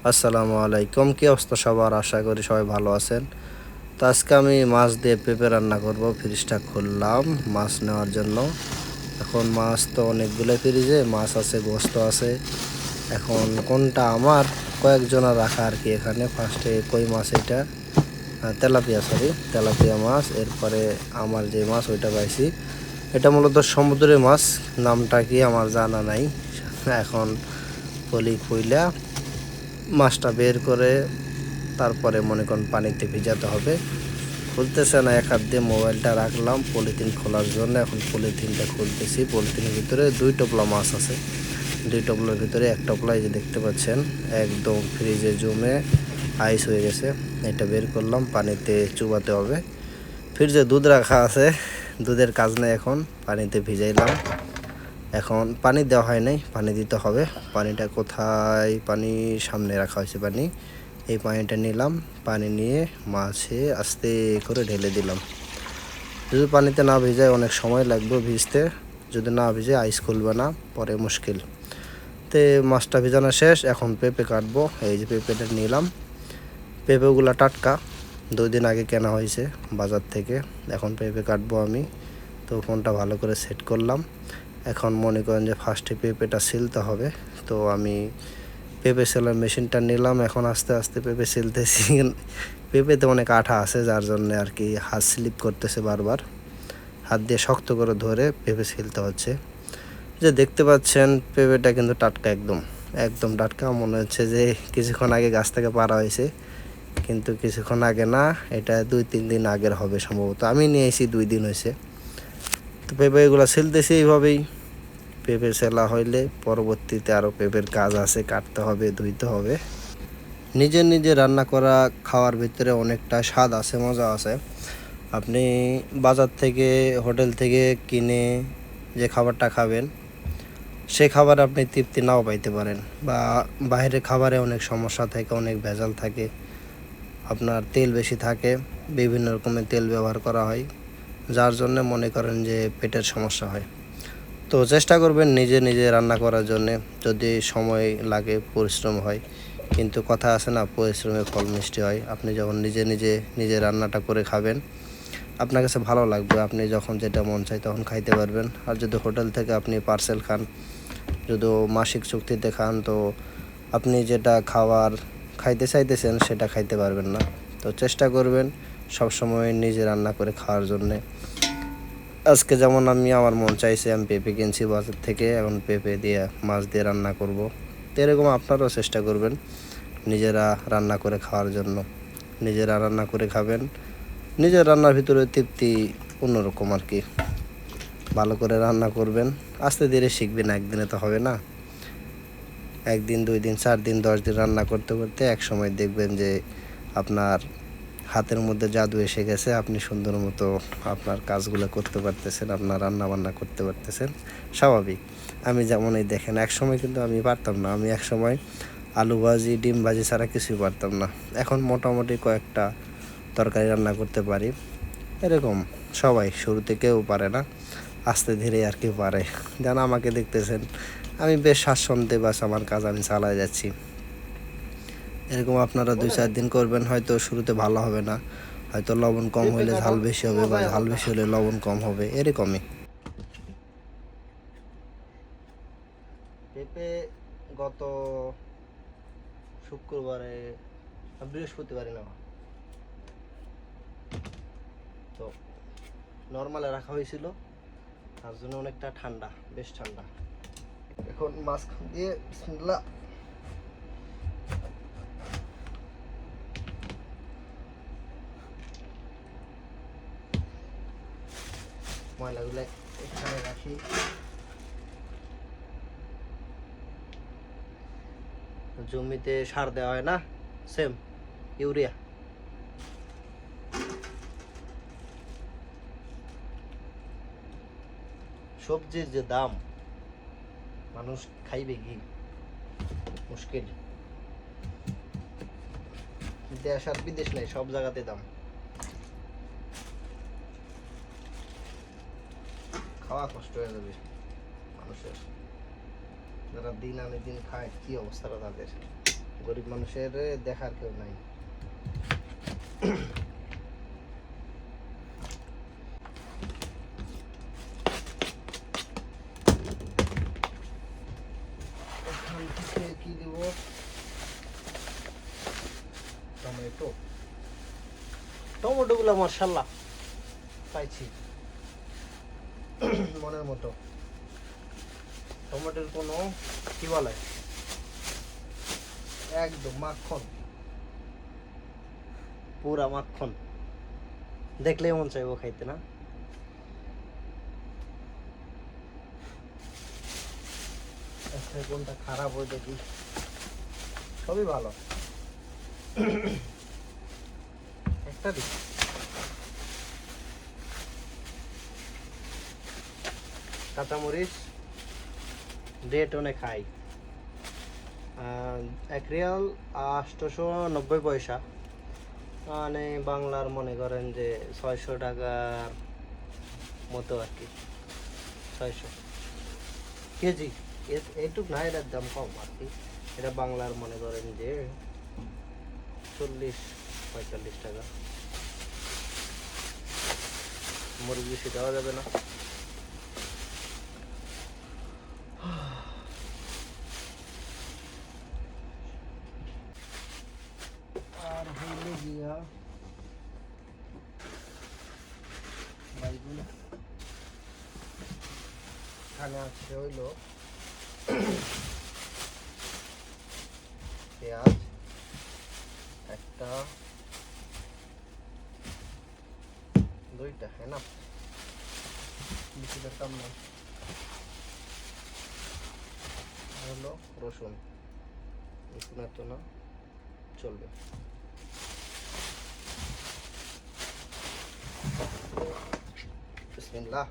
আসসালামু আলাইকুম। কি অবস্থা সবার? আশা করি সবাই ভালো আছেন। তো আজকে আমি মাছ দিয়ে পেঁপে রান্না করব। ফ্রিজটা খুললাম মাছ নেওয়ার জন্য। এখন মাছ তো অনেকগুলো ফ্রিজে মাছ আছে, গোস্ত আছে। এখন কোনটা আমার, কয়েকজনের রাখা আর কি। এখানে ফার্স্টে কই মাছ, এটা তেলাপিয়া, তেলাপিয়া মাছ। এরপরে আমার যে মাছ ওইটা পাইছি, এটা মূলত সমুদ্রের মাছ। নামটা কি আমার জানা নাই। এখন পলি খুইলা মাছটা বের করে তারপরে মনে করেন পানিতে ভিজাতে হবে। খুলতেছে না, এক হাত দিয়ে মোবাইলটা রাখলাম পলিথিন খোলার জন্য। এখন পলিথিনটা খুলতেছি। পলিথিনের ভিতরে 2 টোপলা মাছ আছে। 2 টোপলার ভিতরে এক টোপলা, এই যে দেখতে পাচ্ছেন, একদম ফ্রিজে জমে আইস হয়ে গেছে। এটা বের করলাম, পানিতে চুবাতে হবে। ফ্রিজে দুধ রাখা আছে, দুধের কাজ নেই। এখন পানিতে ভিজাইলাম। এখন পানি দেওয়া হয় নাই, পানি দিতে হবে। পানিটা কোথায়? পানি সামনে রাখা হয়েছে। পানি, এই পানিটা নিলাম। পানি নিয়ে মাছে আস্তে করে ঢেলে দিলাম। যদি পানিতে না ভিজায় অনেক সময় লাগবে ভিজতে। যদি না ভিজে আইস খুলবে না, পরে মুশকিল। তে মাছটা ভিজানো শেষ। এখন পেঁপে কাটবো। এই যে পেঁপেটা নিলাম। পেঁপেগুলো টাটকা, 2 দিন আগে কেনা হয়েছে বাজার থেকে। এখন পেঁপে কাটবো আমি। তো ফোনটা ভালো করে সেট করলাম। এখন মনে করেন যে ফার্স্টে পেঁপেটা ছিলতে হবে। তো আমি পেঁপে সেলার মেশিনটা নিলাম। এখন আস্তে আস্তে পেঁপে ছিলতেছি। পেঁপেতে অনেক আঠা আছে, যার জন্য আর কি হাত স্লিপ করতেছে বারবার। হাত দিয়ে শক্ত করে ধরে পেঁপে ছিলতে হচ্ছে। যে দেখতে পাচ্ছেন পেঁপেটা কিন্তু টাটকা, একদম একদম টাটকা। মনে হচ্ছে যে কিছুক্ষণ আগে গাছ থেকে পাড়া হয়েছে, কিন্তু কিছুক্ষণ আগে না, এটা 2-3 দিন আগের হবে সম্ভবত। আমি নিয়ে এসেছি 2 দিন হয়েছে। তো পেঁপে এগুলো ছিলতেছি এইভাবেই। পেঁপে সেলা হইলে পরবর্তীতে আরও পেঁপের কাজ আছে, কাটতে হবে, ধুইতে হবে। নিজে নিজে রান্না করা খাওয়ার ভিতরে অনেকটা স্বাদ আছে, মজা আছে। আপনি বাজার থেকে, হোটেল থেকে কিনে যে খাবারটা খাবেন, সে খাবার আপনি তৃপ্তি নাও পাইতে পারেন। বা বাইরের খাবারে অনেক সমস্যা থাকে, অনেক ভেজাল থাকে, আপনার তেল বেশি থাকে, বিভিন্ন রকমের তেল ব্যবহার করা হয়, যার জন্য মনে করেন যে পেটের সমস্যা হয়। তো চেষ্টা করবেন নিজে নিজে রান্না করার জন্যে। যদি সময় লাগে, পরিশ্রম হয়, কিন্তু কথা আছে না, পরিশ্রমের ফল মিষ্টি হয়। আপনি যখন নিজে নিজে নিজে রান্নাটা করে খাবেন, আপনার কাছে ভালো লাগবে। আপনি যখন যেটা মন চায় তখন খাইতে পারবেন। আর যদি হোটেল থেকে আপনি পার্সেল খান, যদি মাসিক চুক্তিতে খান, তো আপনি যেটা খাবার খাইতে চাইতেছেন সেটা খাইতে পারবেন না। তো চেষ্টা করবেন সবসময় নিজে রান্না করে খাওয়ার জন্যে। আজকে যেমন আমার মন চাইছে, আমি পেঁপে কিনছি বাজার থেকে। এখন পেঁপে দিয়ে মাছ দিয়ে রান্না করব। তো এরকম আপনারাও চেষ্টা করবেন নিজেরা রান্না করে খাওয়ার জন্য। নিজেরা রান্না করে খাবেন, নিজের রান্নার ভিতরে তৃপ্তি অন্যরকম আর কি। ভালো করে রান্না করবেন, আস্তে ধীরে শিখবেন, একদিনে তো হবে না। 1 দিন, 2 দিন, 4 দিন, 10 দিন রান্না করতে করতে এক সময় দেখবেন যে আপনার হাতের মধ্যে জাদু এসে গেছে। আপনি সুন্দর মতো আপনার কাজগুলো করতে পারতেছেন, আপনার রান্না বান্না করতে পারতেছেন। স্বাভাবিক। আমি যেমন এই দেখেন, এক সময় কিন্তু আমি পারতাম না। আমি এক সময় আলু ভাজি, ডিম ভাজি ছাড়া কিছুই পারতাম না। এখন মোটামুটি কয়েকটা তরকারি রান্না করতে পারি। এরকম সবাই শুরুতে কেউ পারে না, আস্তে ধীরে আর কি পারে। যেন আমাকে দেখতেছেন, আমি বেশ স্বাচ্ছন্দ্যে বাস আমার কাজ আমি চালায় যাচ্ছি। এরকম আপনারা 2-4 দিন করবেন, হয়তো শুরুতে ভালো হবে না, হয়তো লবণ কম হলে ঝাল বেশি হবে, বা ঝাল বেশি হলে লবণ কম হবে, এরকমই। পেঁপে গত শুক্রবারে, বৃহস্পতিবারে নেওয়া, তো নর্মালে রাখা হয়েছিল, তার জন্য অনেকটা ঠান্ডা, বেশ ঠান্ডা। এখন মাছ দিয়ে বিসমিল্লাহ। ময়লাগুলো এখানে রাখি। জমিতে সার দেওয়া হয় না, সেম ইউরিয়া। সবজির যে দাম, মানুষ খাইবে কি? মুশকিল। দেশ আর বিদেশ নেই, সব জায়গাতে দাম। খাওয়া কষ্ট হয়ে যাবে মানুষের, যারা দিন আনে দিন খায়, কি অবস্থাটা তাদের। গরিব মানুষের দেখার কেউ নাই। এখান থেকে কি দিব? টমেটো। টমেটোগুলো মাশাআল্লাহ পাইছি মনের মতো। টমেটোর কোনো কি বলে, একদম মাখন, পুরা মাখন, দেখলেই মন চাইবো খাইতে না? আচ্ছা কোনটা খারাপ ওই দেখি, সবই ভালো। একটা দিই। কাঁচামরিচ রেট অনেক হাই, 1 রিয়াল 890 পয়সা, মানে বাংলার মনে করেন যে 600 টাকার মতো আর কি, 600 কেজি। এইটুক না, এটার দাম কম আর কি। এটা বাংলার মনে করেন যে 40-45 টাকা। মরিচ বেশি দেওয়া যাবে না। আর হইলে গিয়া বাইগুন, এখানে আছে হইলো পেঁয়াজ একটা, দুইটা, হ্যাঁ না, বেশি দেখতাম না। হলো রসুন, রসুন এত না, চলবে। বিসমিল্লাহ।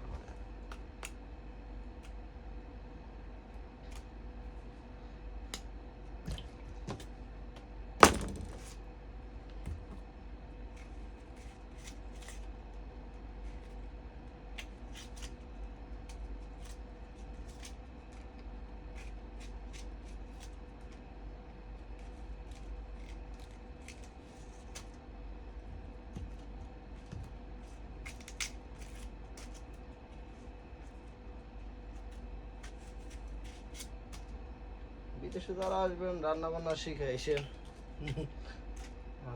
বিদেশে যারা আসবেন রান্না বান্না শিখে এসে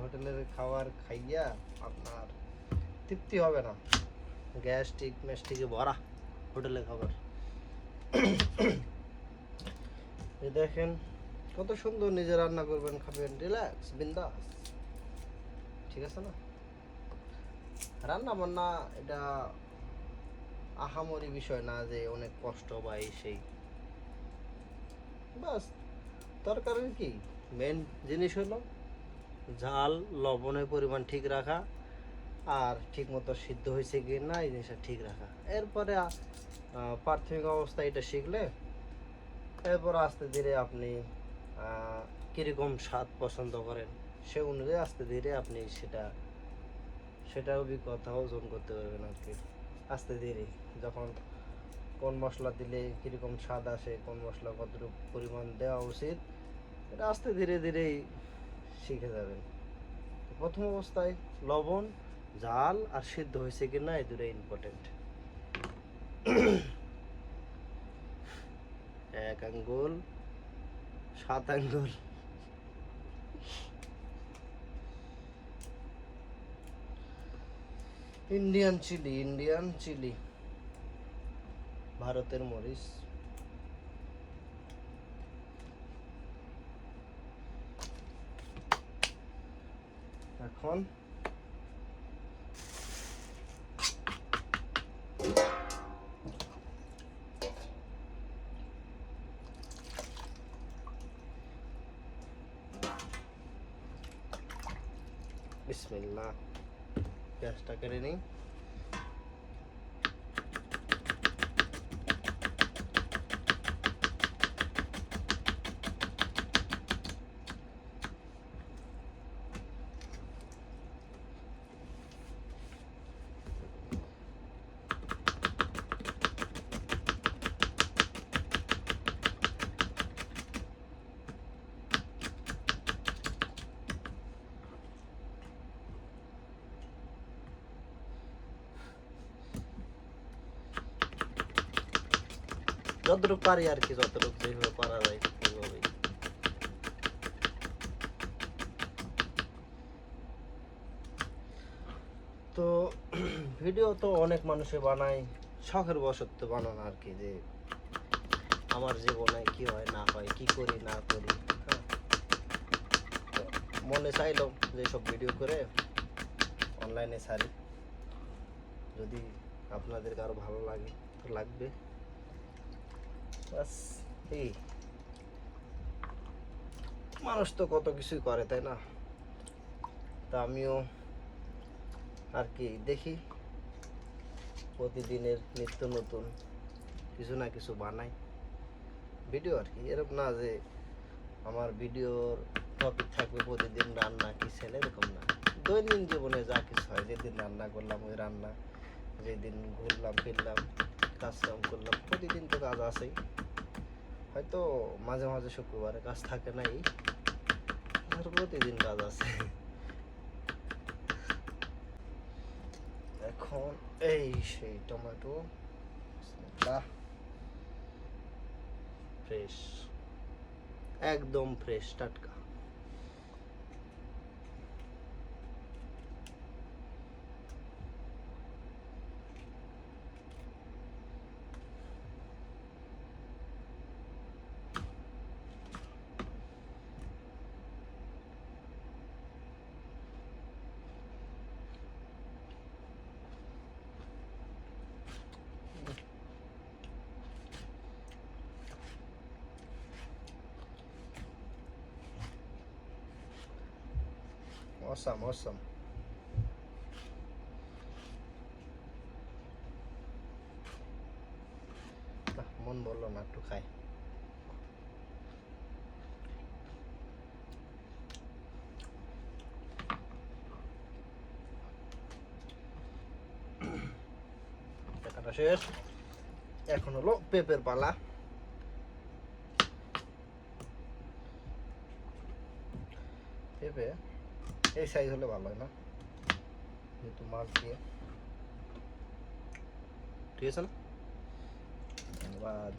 হোটেলের খাবার খাইয়া আপনার তৃপ্তি হবে না, গ্যাস্ট্রিক ম্যাস্ট্রিকে ভরা হোটেলের খাবার। এই দেখেন কত সুন্দর, নিজে রান্না করবেন, খাবেন, রিল্যাক্স, বিন্দাস, ঠিক আছে না? রান্না বান্না এটা আহামরি বিষয় না যে অনেক কষ্ট বা এই সেই, বাস তরকারির কি মেন জিনিস হলো ঝাল লবণের পরিমাণ ঠিক রাখা, আর ঠিক মতো সিদ্ধ হয়েছে কি না এই জিনিসটা ঠিক রাখা। এরপরে প্রাথমিক অবস্থা এটা শিখলে এরপর আস্তে ধীরে আপনি কীরকম স্বাদ পছন্দ করেন সে অনুযায়ী আস্তে ধীরে আপনি সেটার অভিজ্ঞতা অর্জন করতে পারবেন আর কি। আস্তে ধীরে যখন কোন মশলা দিলে কীরকম স্বাদ আসে, কোন মশলা কতটুকু পরিমাণ দেওয়া উচিত, এটা আস্তে ধীরে ধীরেই শিখে যাবেন। প্রথম অবস্থায় লবণ, ঝাল আর সিদ্ধ হয়েছে কি না এই দুটো ইম্পর্টেন্ট। 1 আঙ্গুল 7 আঙ্গুল। ইন্ডিয়ান চিলি, ভারতের মরিচ। এখন বিসমিল্লাহ, পেঁয়াজটা কেটে নিই। যতটুকু পারি আর কি, যতটুকু যেভাবে করা যায় সেইভাবেই। তো ভিডিও তো অনেক মানুষে বানায়, শখের বশত তো বানানো আর কি, যে আমার জীবনে কি হয় না হয়, কি করি না করি। হ্যাঁ, তো মনে চাইলো যে সব ভিডিও করে অনলাইনে ছাড়ি, যদি আপনাদের কারো ভালো লাগে তো লাগবে, বাস এই। মানুষ তো কত কিছুই করে, তাই না? তা আমিও আর কি দেখি, প্রতিদিনের নিত্য নতুন কিছু না কিছু বানাই ভিডিও আর কি। এরকম না যে আমার ভিডিওর টপিক থাকবে প্রতিদিন রান্না কিচেন, এরকম না। দৈনন্দিন জীবনে যা কিছু হয়, যেদিন রান্না করলাম ওই রান্না, যেদিন ঘুরলাম ফিরলাম কাজ কাম করলাম, প্রতিদিন তো কাজ আছেই। হয়তো মাঝে মাঝে শুক্রবারে কাজ থাকে নাই, আর প্রতিদিন কাজ আছে। এখন এই সেই টমেটো ফ্রেশ, একদম ফ্রেশ টাটকা। Awesome, awesome. মন বললো না একটু খাই। টাকাটা শেষ, এখন হলো পেঁপের পালা। পেঁপে এই সাইজ হলে ভালো হয় না, যেহেতু মাছ দিয়ে। ঠিক আছে না? ধন্যবাদ।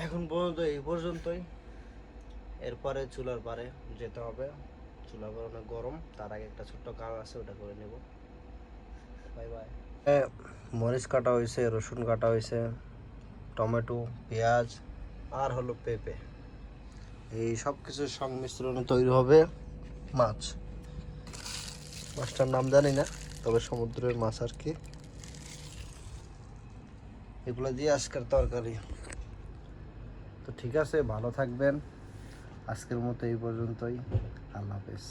এখন পর্যন্ত এই পর্যন্তই, এরপরে চুলার পারে যেতে হবে। চুলার পারে অনেক গরম, তার আগে একটা ছোট্ট কাজ আছে, ওটা করে নেব। Bye bye. মরিচ কাটা হয়েছে, রসুন কাটা হয়েছে, টমেটো, পেঁয়াজ আর হলো পেঁপে, এই সব কিছুর সংমিশ্রণে তৈরি হবে মাছ। মাছটার নাম জানি না, তবে সমুদ্রের মাছ আর কি। এগুলো দিয়ে আজকের তরকারি। তো ঠিক আছে, ভালো থাকবেন। আজকের মতো এই পর্যন্তই। আল্লাহ হাফেজ।